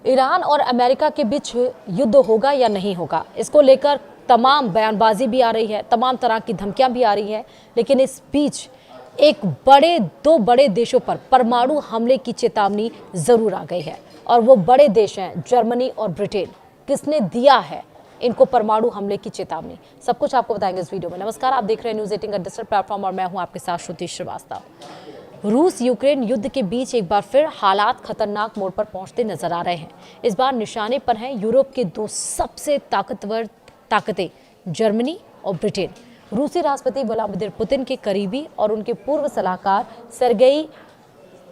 Iran और America के बीच युद्ध होगा या नहीं होगा, इसको लेकर तमाम बयानबाजी भी आ रही है, तमाम तरह की धमकियां भी आ रही है। लेकिन इस बीच दो बड़े देशों पर परमाणु हमले की चेतावनी जरूर आ गई है, और वो बड़े देश हैं जर्मनी और ब्रिटेन। किसने दिया है इनको परमाणु हमले की चेतावनी, सब कुछ आपको बताएंगे इस वीडियो में। नमस्कार, आप देख रहे हैं न्यूज़ 18 का डिजिटल प्लेटफॉर्म और मैं हूं आपके साथ श्रुति श्रीवास्तव। रूस यूक्रेन युद्ध के बीच एक बार फिर हालात खतरनाक मोड़ पर पहुंचते नजर आ रहे हैं। इस बार निशाने पर हैं यूरोप के दो सबसे ताकतवर ताकतें, जर्मनी और ब्रिटेन। रूसी राष्ट्रपति व्लादिमीर पुतिन के करीबी और उनके पूर्व सलाहकार सर्गेई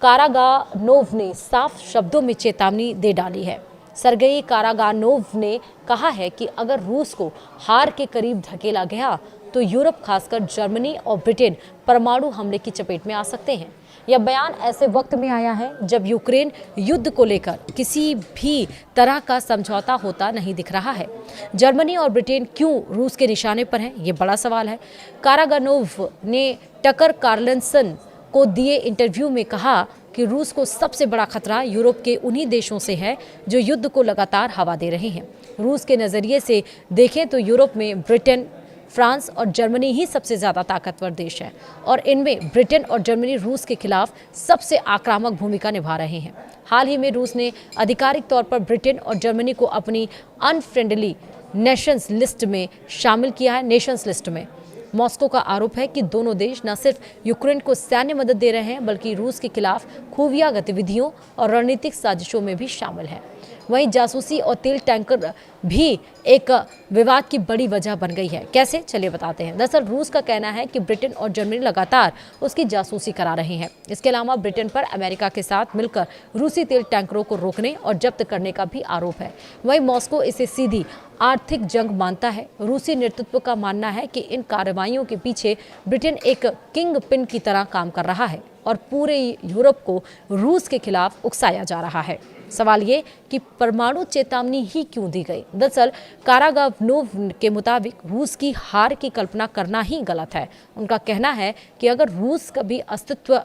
कारागानोव ने साफ शब्दों में चेतावनी दे डाली है। सर्गेई कारागानोव ने कहा है कि अगर रूस को हार के करीब धकेला गया तो यूरोप, खासकर जर्मनी और ब्रिटेन परमाणु हमले की चपेट में आ सकते हैं। यह बयान ऐसे वक्त में आया है जब यूक्रेन युद्ध को लेकर किसी भी तरह का समझौता होता नहीं दिख रहा है। जर्मनी और ब्रिटेन क्यों रूस के निशाने पर हैं, ये बड़ा सवाल है। कारागानोव ने टकर कार्लसन को दिए इंटरव्यू में कहा कि रूस को सबसे बड़ा खतरा यूरोप के उन्हीं देशों से है जो युद्ध को लगातार हवा दे रहे हैं। रूस के नज़रिए से देखें तो यूरोप में ब्रिटेन, फ्रांस और जर्मनी ही सबसे ज़्यादा ताकतवर देश है, और इनमें ब्रिटेन और जर्मनी रूस के खिलाफ सबसे आक्रामक भूमिका निभा रहे हैं। हाल ही में रूस ने आधिकारिक तौर पर ब्रिटेन और जर्मनी को अपनी अनफ्रेंडली नेशंस लिस्ट में शामिल किया है। नेशंस लिस्ट में मॉस्को का आरोप है कि दोनों देश न सिर्फ यूक्रेन को सैन्य मदद दे रहे हैं, बल्कि रूस के खिलाफ खुफिया गतिविधियों और रणनीतिक साजिशों में भी शामिल है। वहीं जासूसी और तेल टैंकर भी एक विवाद की बड़ी वजह बन गई है। कैसे, चलिए बताते हैं। दरअसल रूस का कहना है कि ब्रिटेन और जर्मनी लगातार उसकी जासूसी करा रहे हैं। इसके अलावा ब्रिटेन पर अमेरिका के साथ मिलकर रूसी तेल टैंकरों को रोकने और जब्त करने का भी आरोप है। वहीं मॉस्को इसे सीधी आर्थिक जंग मानता है। रूसी नेतृत्व का मानना है कि इन कार्रवाइयों के पीछे ब्रिटेन एक किंग पिन की तरह काम कर रहा है और पूरे यूरोप को रूस के खिलाफ उकसाया जा रहा है। सवाल ये कि परमाणु चेतावनी ही क्यों दी गई। दरअसल कारागानोव के मुताबिक रूस की हार की कल्पना करना ही गलत है। उनका कहना है कि अगर रूस कभी अस्तित्व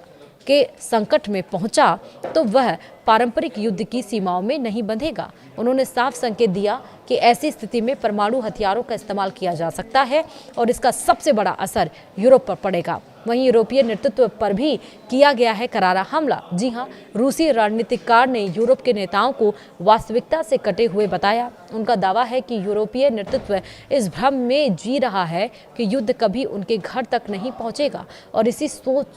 के संकट में पहुंचा तो वह पारंपरिक युद्ध की सीमाओं में नहीं बंधेगा। उन्होंने साफ संकेत दिया कि ऐसी स्थिति में परमाणु हथियारों का इस्तेमाल किया जा सकता है और इसका सबसे बड़ा असर यूरोप पर पड़ेगा। वहीं यूरोपीय नेतृत्व पर भी किया गया है करारा हमला। जी हां, रूसी रणनीतिकार ने यूरोप के नेताओं को वास्तविकता से कटे हुए बताया। उनका दावा है कि यूरोपीय नेतृत्व इस भ्रम में जी रहा है कि युद्ध कभी उनके घर तक नहीं पहुंचेगा, और इसी सोच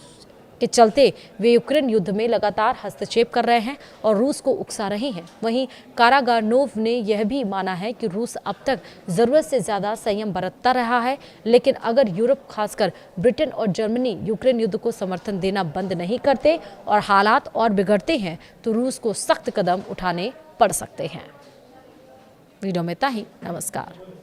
के चलते वे यूक्रेन युद्ध में लगातार हस्तक्षेप कर रहे हैं और रूस को उकसा रहे हैं। वहीं कारागानोव ने यह भी माना है कि रूस अब तक जरूरत से ज्यादा संयम बरतता रहा है, लेकिन अगर यूरोप, खासकर ब्रिटेन और जर्मनी यूक्रेन युद्ध को समर्थन देना बंद नहीं करते और हालात और बिगड़ते हैं तो रूस को सख्त कदम उठाने पड़ सकते हैं। वीडियो में इतना ही। नमस्कार।